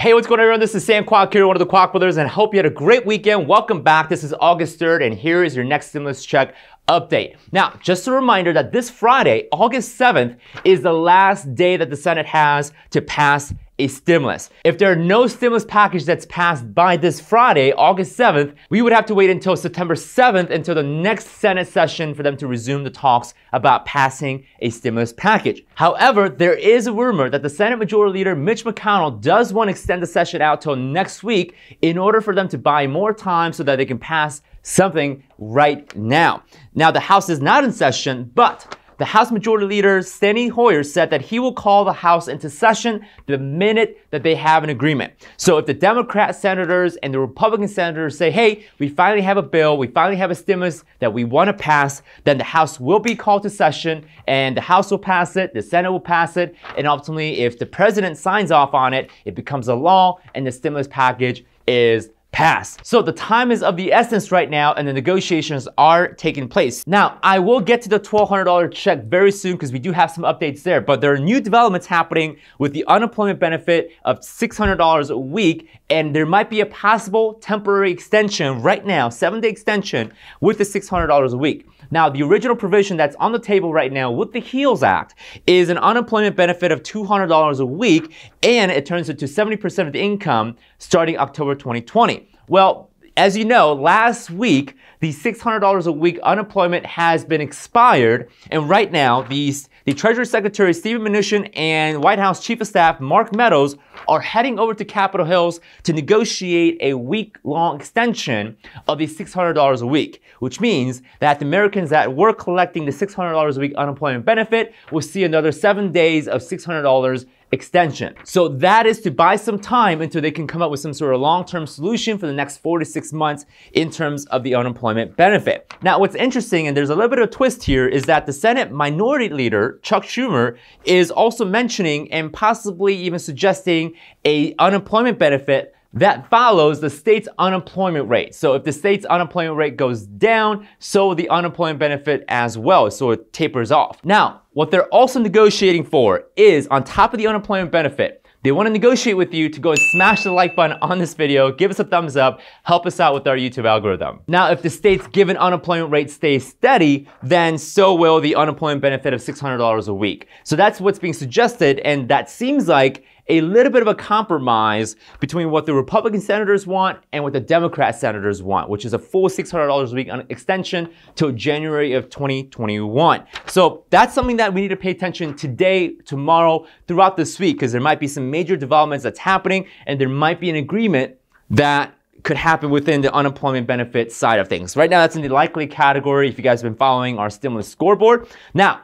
Hey, what's going on everyone? This is Sam Kwok here, one of the Kwok Brothers, and I hope you had a great weekend. Welcome back. This is August 3rd, and here is your next stimulus check update. Now, just a reminder that this Friday, August 7th, is the last day that the Senate has to pass a stimulus. If there are no stimulus package that's passed by this Friday, August 7th, we would have to wait until September 7th until the next Senate session for them to resume the talks about passing a stimulus package. However, there is a rumor that the Senate Majority Leader Mitch McConnell does want to extend the session out till next week in order for them to buy more time so that they can pass something right now. Now, the House is not in session, but the House Majority Leader Steny Hoyer said that he will call the House into session the minute that they have an agreement. So if the Democrat senators and the Republican senators say, hey, we finally have a bill, we finally have a stimulus that we want to pass, then the House will be called to session and the House will pass it, the Senate will pass it, and ultimately if the president signs off on it, it becomes a law and the stimulus package is passed. So the time is of the essence right now and the negotiations are taking place. Now, I will get to the $1,200 check very soon because we do have some updates there, but there are new developments happening with the unemployment benefit of $600 a week, and there might be a possible temporary extension right now, 7-day extension with the $600 a week. Now, the original provision that's on the table right now with the HEALS Act is an unemployment benefit of $200 a week, and it turns it to 70% of the income starting October 2020. Well, as you know, last week, the $600 a week unemployment has been expired, and right now, the Treasury Secretary Steven Mnuchin and White House Chief of Staff Mark Meadows are heading over to Capitol Hills to negotiate a week-long extension of the $600 a week, which means that the Americans that were collecting the $600 a week unemployment benefit will see another 7 days of $600 extension. So that is to buy some time until they can come up with some sort of long-term solution for the next 4 to 6 months in terms of the unemployment benefit. Now, what's interesting, and there's a little bit of a twist here, is that the Senate Minority Leader, Chuck Schumer, is also mentioning and possibly even suggesting a unemployment benefit that follows the state's unemployment rate. So if the state's unemployment rate goes down, so will the unemployment benefit as well, so it tapers off. Now, what they're also negotiating for is, on top of the unemployment benefit, they want to negotiate with you to go and smash the like button on this video, give us a thumbs up, help us out with our YouTube algorithm. Now, if the state's given unemployment rate stays steady, then so will the unemployment benefit of $600 a week. So that's what's being suggested, and that seems like a little bit of a compromise between what the Republican senators want and what the Democrat senators want, which is a full $600 a week extension till January of 2021. So that's something that we need to pay attention today, tomorrow, throughout this week, because there might be some major developments that's happening, and there might be an agreement that could happen within the unemployment benefit side of things. Right now, that's in the likely category if you guys have been following our stimulus scoreboard. Now,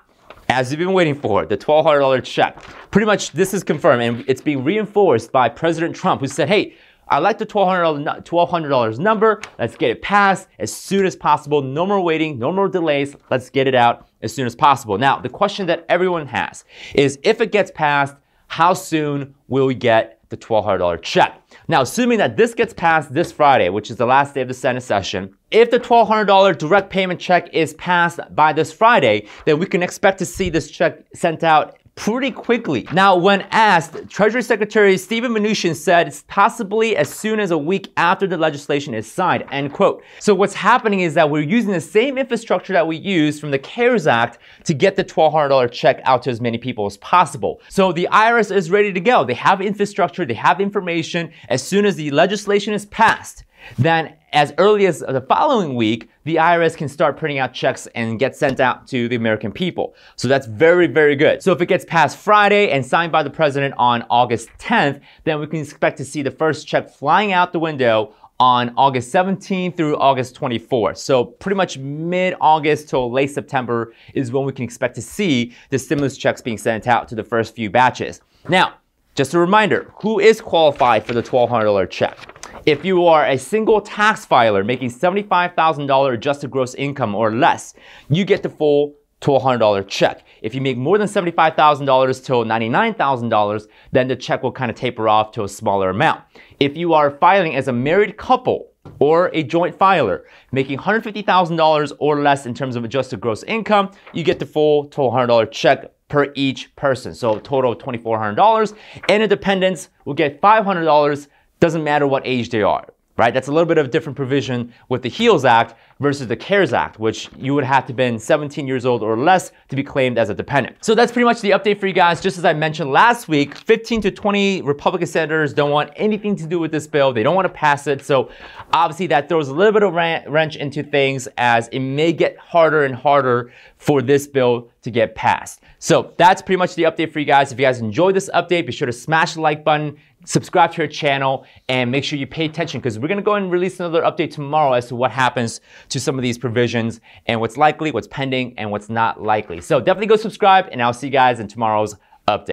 as you've been waiting for, the $1,200 check. Pretty much this is confirmed, and it's being reinforced by President Trump, who said, hey, I like the $1,200 number. Let's get it passed as soon as possible. No more waiting, no more delays. Let's get it out as soon as possible. Now, the question that everyone has is, if it gets passed, how soon will we get the $1,200 check? Now, assuming that this gets passed this Friday, which is the last day of the Senate session, if the $1,200 direct payment check is passed by this Friday, then we can expect to see this check sent out pretty quickly. Now, when asked, Treasury Secretary Steven Mnuchin said it's possibly as soon as a week after the legislation is signed, end quote. So what's happening is that we're using the same infrastructure that we used from the CARES Act to get the $1,200 check out to as many people as possible. So the IRS is ready to go. They have infrastructure, they have information. As soon as the legislation is passed, then as early as the following week, the IRS can start printing out checks and get sent out to the American people. So that's very, very good. So if it gets passed Friday and signed by the president on August 10th, then we can expect to see the first check flying out the window on August 17th through August 24th. So pretty much mid-August till late September is when we can expect to see the stimulus checks being sent out to the first few batches. Now, just a reminder, who is qualified for the $1,200 check? If you are a single tax filer making $75,000 adjusted gross income or less, you get the full $1,200 check. If you make more than $75,000 till $99,000, then the check will kind of taper off to a smaller amount. If you are filing as a married couple or a joint filer making $150,000 or less in terms of adjusted gross income, you get the full $1,200 check per each person. So a total of $2,400. And independents will get $500, doesn't matter what age they are. Right? That's a little bit of a different provision with the HEALS Act versus the CARES Act, which you would have to have been 17 years old or less to be claimed as a dependent. So that's pretty much the update for you guys. Just as I mentioned last week, 15 to 20 Republican senators don't want anything to do with this bill. They don't want to pass it. So obviously that throws a little bit of wrench into things, as it may get harder and harder for this bill to get passed. So that's pretty much the update for you guys. If you guys enjoyed this update, be sure to smash the like button, subscribe to our channel, and make sure you pay attention, because we're going to go and release another update tomorrow as to what happens to some of these provisions and what's likely, what's pending, and what's not likely. So definitely go subscribe, and I'll see you guys in tomorrow's update.